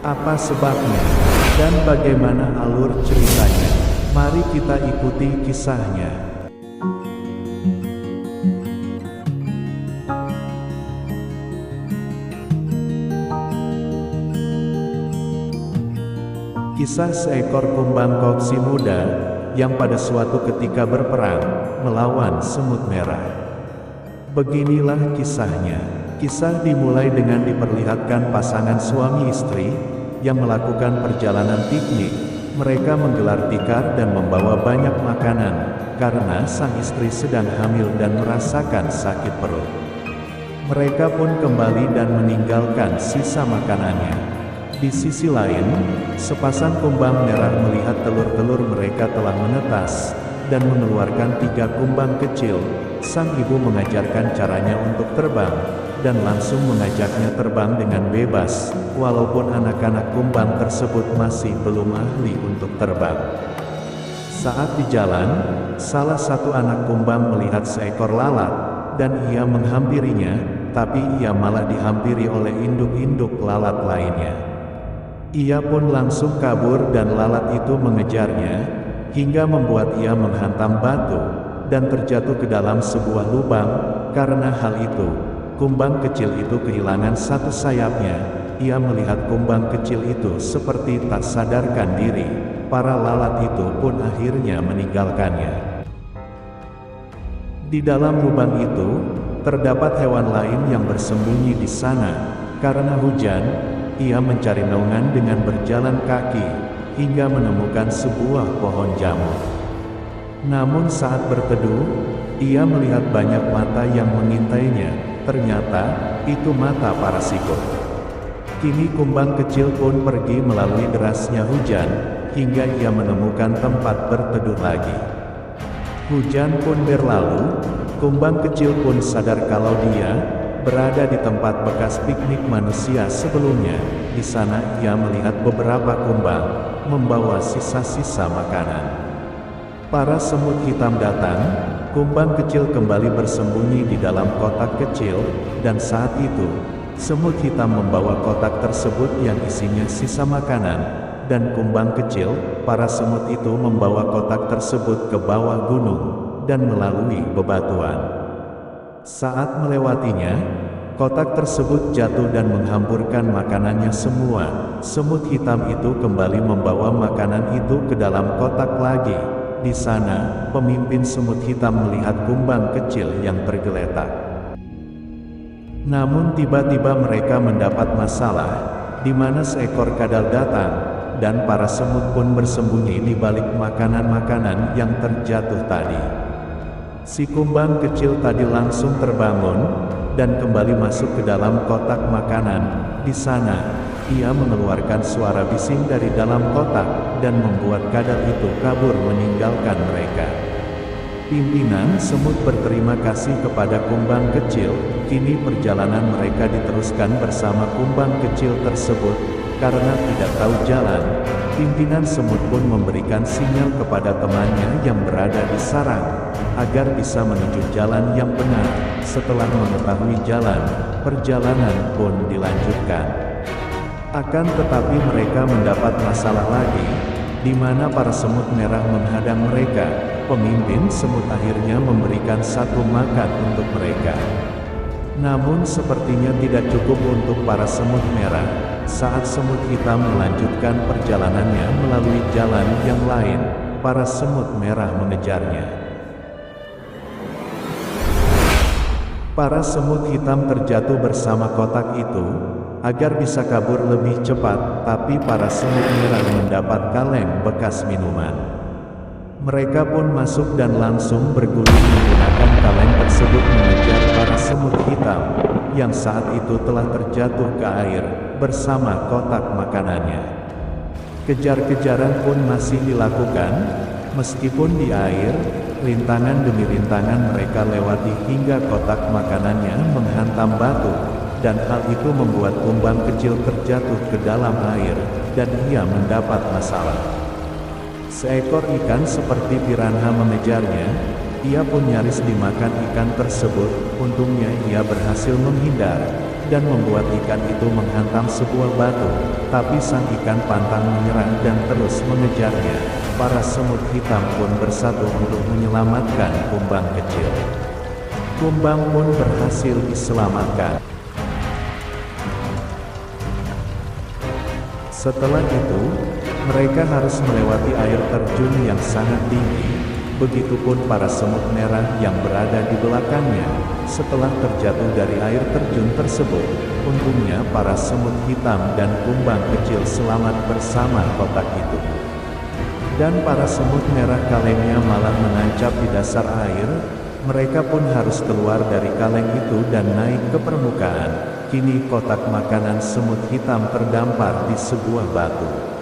Apa sebabnya? Dan bagaimana alur ceritanya? Mari kita ikuti kisahnya. Kisah seekor kumbang koksi muda, yang pada suatu ketika berperang, melawan semut merah. Beginilah kisahnya. Kisah dimulai dengan diperlihatkan pasangan suami istri, yang melakukan perjalanan piknik. Mereka menggelar tikar dan membawa banyak makanan, karena sang istri sedang hamil dan merasakan sakit perut. Mereka pun kembali dan meninggalkan sisa makanannya. Di sisi lain, sepasang kumbang merah melihat telur-telur mereka telah menetas, dan mengeluarkan 3 kumbang kecil. Sang ibu mengajarkan caranya untuk terbang, dan langsung mengajaknya terbang dengan bebas, walaupun anak-anak kumbang tersebut masih belum ahli untuk terbang. Saat di jalan, salah satu anak kumbang melihat seekor lalat, dan ia menghampirinya, tapi ia malah dihampiri oleh induk-induk lalat lainnya. Ia pun langsung kabur dan lalat itu mengejarnya, hingga membuat ia menghantam batu, dan terjatuh ke dalam sebuah lubang. Karena hal itu, kumbang kecil itu kehilangan satu sayapnya. Ia melihat kumbang kecil itu seperti tak sadarkan diri. Para lalat itu pun akhirnya meninggalkannya. Di dalam lubang itu, terdapat hewan lain yang bersembunyi di sana. Karena hujan, ia mencari naungan dengan berjalan kaki, hingga menemukan sebuah pohon jamur. Namun saat berteduh, ia melihat banyak mata yang mengintainya. Ternyata, itu mata para sikut. Kini kumbang kecil pun pergi melalui derasnya hujan, hingga ia menemukan tempat berteduh lagi. Hujan pun berlalu, kumbang kecil pun sadar kalau dia berada di tempat bekas piknik manusia sebelumnya. Di sana ia melihat beberapa kumbang membawa sisa-sisa makanan. Para semut hitam datang, kumbang kecil kembali bersembunyi di dalam kotak kecil, dan saat itu, semut hitam membawa kotak tersebut yang isinya sisa makanan, dan kumbang kecil, para semut itu membawa kotak tersebut ke bawah gunung, dan melalui bebatuan. Saat melewatinya, kotak tersebut jatuh dan menghampurkan makanannya semua. Semut hitam itu kembali membawa makanan itu ke dalam kotak lagi. Di sana, pemimpin semut hitam melihat kumbang kecil yang tergeletak. Namun tiba-tiba mereka mendapat masalah, di mana seekor kadal datang, dan para semut pun bersembunyi di balik makanan-makanan yang terjatuh tadi. Si kumbang kecil tadi langsung terbangun, dan kembali masuk ke dalam kotak makanan. Di sana, ia mengeluarkan suara bising dari dalam kotak, dan membuat kadal itu kabur meninggalkan mereka. Pimpinan semut berterima kasih kepada kumbang kecil. Kini perjalanan mereka diteruskan bersama kumbang kecil tersebut. Karena tidak tahu jalan, pimpinan semut pun memberikan sinyal kepada temannya yang berada di sarang, agar bisa menuju jalan yang benar. Setelah mengetahui jalan, perjalanan pun dilanjutkan. Akan tetapi mereka mendapat masalah lagi, di mana para semut merah menghadang mereka. Pemimpin semut akhirnya memberikan satu makan untuk mereka. Namun sepertinya tidak cukup untuk para semut merah. Saat semut hitam melanjutkan perjalanannya melalui jalan yang lain, para semut merah mengejarnya. Para semut hitam terjatuh bersama kotak itu, agar bisa kabur lebih cepat, tapi para semut merah mendapat kaleng bekas minuman. Mereka pun masuk dan langsung berguling menggunakan kaleng tersebut mengejar para semut hitam, yang saat itu telah terjatuh ke air, bersama kotak makanannya. Kejar-kejaran pun masih dilakukan, meskipun di air, rintangan demi rintangan mereka lewati hingga kotak makanannya menghantam batu, dan hal itu membuat kumbang kecil terjatuh ke dalam air, dan ia mendapat masalah. Seekor ikan seperti piranha mengejarnya, ia pun nyaris dimakan ikan tersebut. Untungnya ia berhasil menghindar, dan membuat ikan itu menghantam sebuah batu, tapi sang ikan pantang menyerah dan terus mengejarnya. Para semut hitam pun bersatu untuk menyelamatkan kumbang kecil. Kumbang pun berhasil diselamatkan. Setelah itu, mereka harus melewati air terjun yang sangat tinggi. Begitupun para semut merah yang berada di belakangnya. Setelah terjatuh dari air terjun tersebut, untungnya para semut hitam dan kumbang kecil selamat bersama kotak itu. Dan para semut merah kalengnya malah menancap di dasar air. Mereka pun harus keluar dari kaleng itu dan naik ke permukaan. Kini kotak makanan semut hitam terdampar di sebuah batu.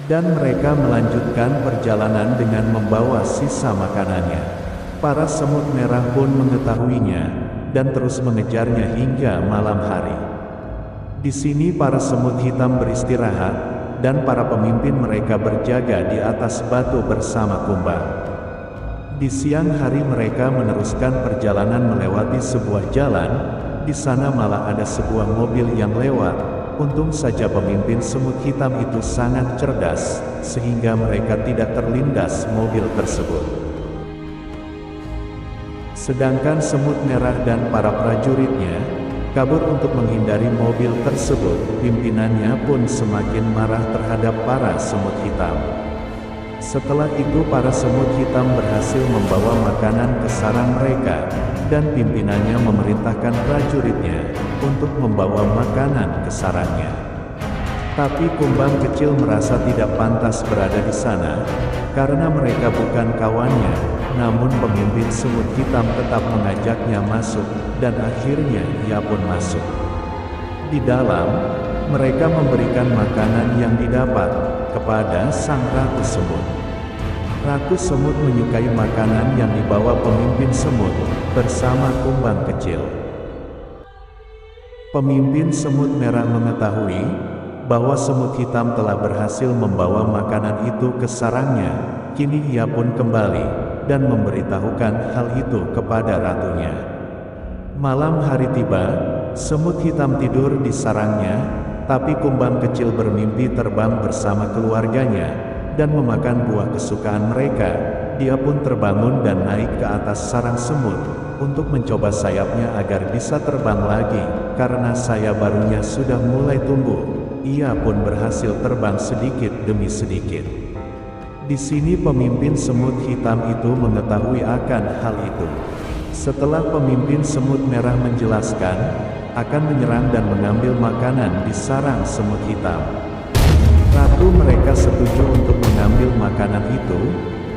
Dan mereka melanjutkan perjalanan dengan membawa sisa makanannya. Para semut merah pun mengetahuinya, dan terus mengejarnya hingga malam hari. Di sini para semut hitam beristirahat, dan para pemimpin mereka berjaga di atas batu bersama kumbang. Di siang hari mereka meneruskan perjalanan melewati sebuah jalan. Di sana malah ada sebuah mobil yang lewat. Untung saja pemimpin semut hitam itu sangat cerdas, sehingga mereka tidak terlindas mobil tersebut. Sedangkan semut merah dan para prajuritnya kabur untuk menghindari mobil tersebut. Pimpinannya pun semakin marah terhadap para semut hitam. Setelah itu para semut hitam berhasil membawa makanan ke sarang mereka, dan pimpinannya memerintahkan prajuritnya untuk membawa makanan ke sarangnya. Tapi kumbang kecil merasa tidak pantas berada di sana, karena mereka bukan kawannya. Namun pemimpin semut hitam tetap mengajaknya masuk, dan akhirnya ia pun masuk. Di dalam, mereka memberikan makanan yang didapat kepada sang ratu semut. Ratu semut menyukai makanan yang dibawa pemimpin semut bersama kumbang kecil. Pemimpin semut merah mengetahui bahwa semut hitam telah berhasil membawa makanan itu ke sarangnya. Kini ia pun kembali dan memberitahukan hal itu kepada ratunya. Malam hari tiba, semut hitam tidur di sarangnya, tapi kumbang kecil bermimpi terbang bersama keluarganya dan memakan buah kesukaan mereka. Dia pun terbangun dan naik ke atas sarang semut untuk mencoba sayapnya agar bisa terbang lagi. Karena sayap barunya sudah mulai tumbuh, ia pun berhasil terbang sedikit demi sedikit. Di sini pemimpin semut hitam itu mengetahui akan hal itu. Setelah pemimpin semut merah menjelaskan akan menyerang dan mengambil makanan di sarang semut hitam, ratu mereka setuju untuk mengambil makanan itu.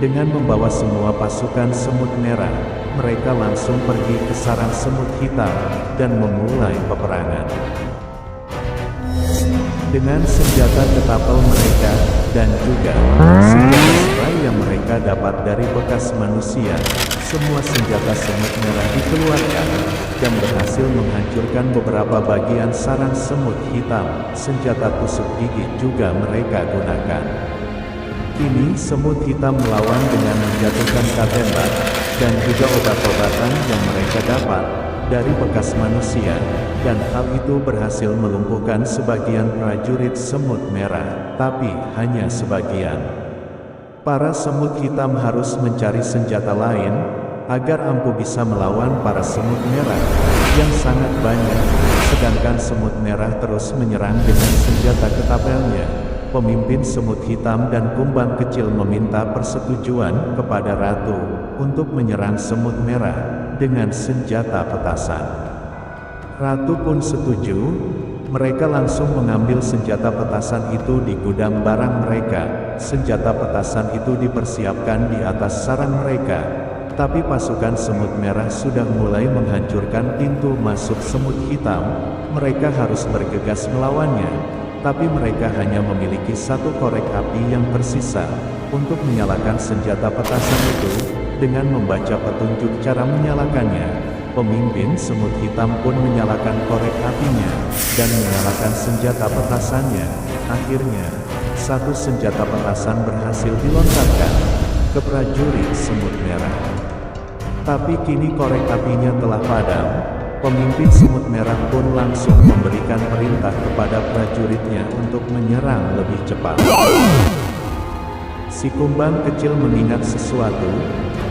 Dengan membawa semua pasukan semut merah, mereka langsung pergi ke sarang semut hitam dan memulai peperangan. Dengan senjata ketapel mereka dan juga senjata serai yang mereka dapat dari bekas manusia, semua senjata semut merah dikeluarkan dan berhasil menghancurkan beberapa bagian sarang semut hitam. Senjata tusuk gigi juga mereka gunakan. Kini semut hitam melawan dengan menjatuhkan katembak dan juga obat-obatan yang mereka dapat dari bekas manusia, dan hal itu berhasil melumpuhkan sebagian prajurit semut merah, tapi hanya sebagian. Para semut hitam harus mencari senjata lain agar ampuh bisa melawan para semut merah yang sangat banyak. Sedangkan semut merah terus menyerang dengan senjata ketapelnya. Pemimpin semut hitam dan kumbang kecil meminta persetujuan kepada ratu untuk menyerang semut merah dengan senjata petasan. Ratu pun setuju. Mereka langsung mengambil senjata petasan itu di gudang barang mereka. Senjata petasan itu dipersiapkan di atas sarang mereka. Tapi pasukan semut merah sudah mulai menghancurkan pintu masuk semut hitam. Mereka harus bergegas melawannya. Tapi mereka hanya memiliki satu korek api yang tersisa untuk menyalakan senjata petasan itu. Dengan membaca petunjuk cara menyalakannya, pemimpin semut hitam pun menyalakan korek apinya dan menyalakan senjata petasannya. Akhirnya, satu senjata petasan berhasil dilontarkan ke prajurit semut merah. Tapi kini korek apinya telah padam, pemimpin semut merah pun langsung memberikan perintah kepada prajuritnya untuk menyerang lebih cepat. Si kumbang kecil mengingat sesuatu,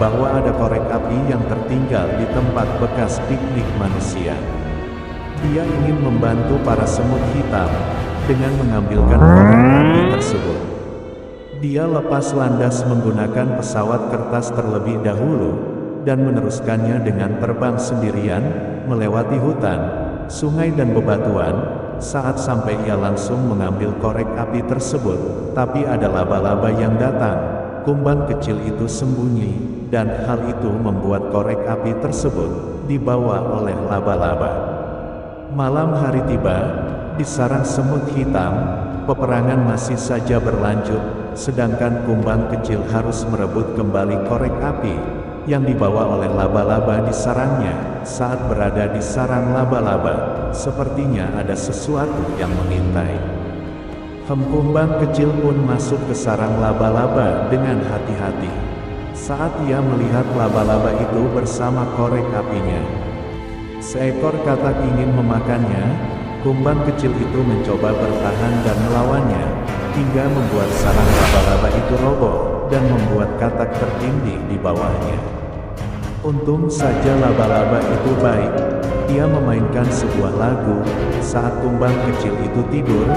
bahwa ada korek api yang tertinggal di tempat bekas piknik manusia. Dia ingin membantu para semut hitam dengan mengambilkan korek api tersebut. Dia lepas landas menggunakan pesawat kertas terlebih dahulu, dan meneruskannya dengan terbang sendirian, melewati hutan, sungai dan bebatuan. Saat sampai ia langsung mengambil korek api tersebut, tapi ada laba-laba yang datang. Kumbang kecil itu sembunyi, dan hal itu membuat korek api tersebut dibawa oleh laba-laba. Malam hari tiba, di sarang semut hitam, peperangan masih saja berlanjut, sedangkan kumbang kecil harus merebut kembali korek api yang dibawa oleh laba-laba di sarangnya. Saat berada di sarang laba-laba, sepertinya ada sesuatu yang mengintai. Kumbang kecil pun masuk ke sarang laba-laba dengan hati-hati. Saat ia melihat laba-laba itu bersama korek apinya, seekor katak ingin memakannya. Kumbang kecil itu mencoba bertahan dan melawannya, hingga membuat sarang laba-laba itu roboh, dan membuat katak tertindih di bawahnya. Untung saja laba-laba itu baik. Ia memainkan sebuah lagu, saat kumbang kecil itu tidur,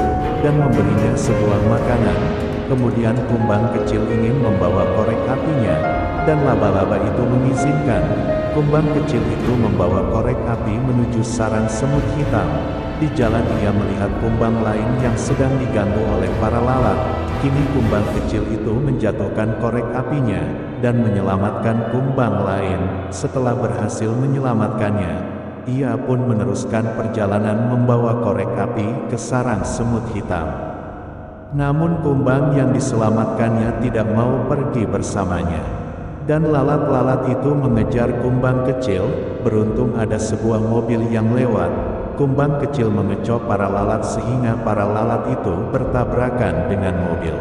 dan memberinya sebuah makanan. Kemudian kumbang kecil ingin membawa korek apinya, dan laba-laba itu mengizinkan. Kumbang kecil itu membawa korek api menuju sarang semut hitam. Di jalan ia melihat kumbang lain yang sedang diganggu oleh para lalat. Kini kumbang kecil itu menjatuhkan korek apinya, dan menyelamatkan kumbang lain. Setelah berhasil menyelamatkannya, ia pun meneruskan perjalanan membawa korek api ke sarang semut hitam. Namun kumbang yang diselamatkannya tidak mau pergi bersamanya. Dan lalat-lalat itu mengejar kumbang kecil. Beruntung ada sebuah mobil yang lewat. Kumbang kecil mengecop para lalat sehingga para lalat itu bertabrakan dengan mobil.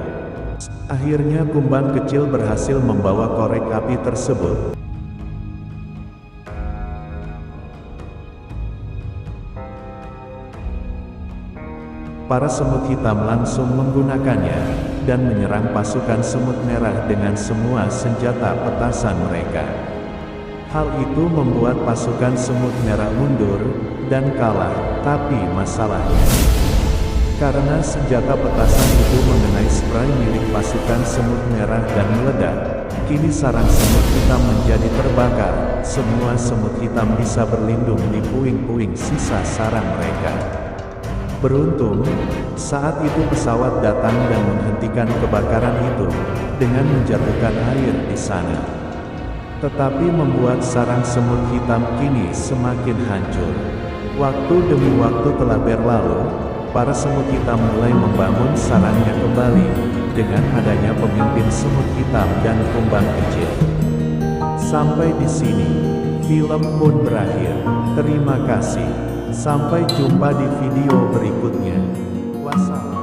Akhirnya kumbang kecil berhasil membawa korek api tersebut. Para semut hitam langsung menggunakannya, dan menyerang pasukan semut merah dengan semua senjata petasan mereka. Hal itu membuat pasukan semut merah mundur, dan kalah. Tapi masalahnya, karena senjata petasan itu mengenai spray milik pasukan semut merah dan meledak, kini sarang semut hitam menjadi terbakar. Semua semut hitam bisa berlindung di puing-puing sisa sarang mereka. Beruntung, saat itu pesawat datang dan menghentikan kebakaran itu, dengan menjatuhkan air di sana. Tetapi membuat sarang semut hitam kini semakin hancur. Waktu demi waktu telah berlalu, para semut hitam mulai membangun sarangnya kembali, dengan adanya pemimpin semut hitam dan kumbang kecil. Sampai di sini, film pun berakhir. Terima kasih. Sampai jumpa di video berikutnya. Wassalam.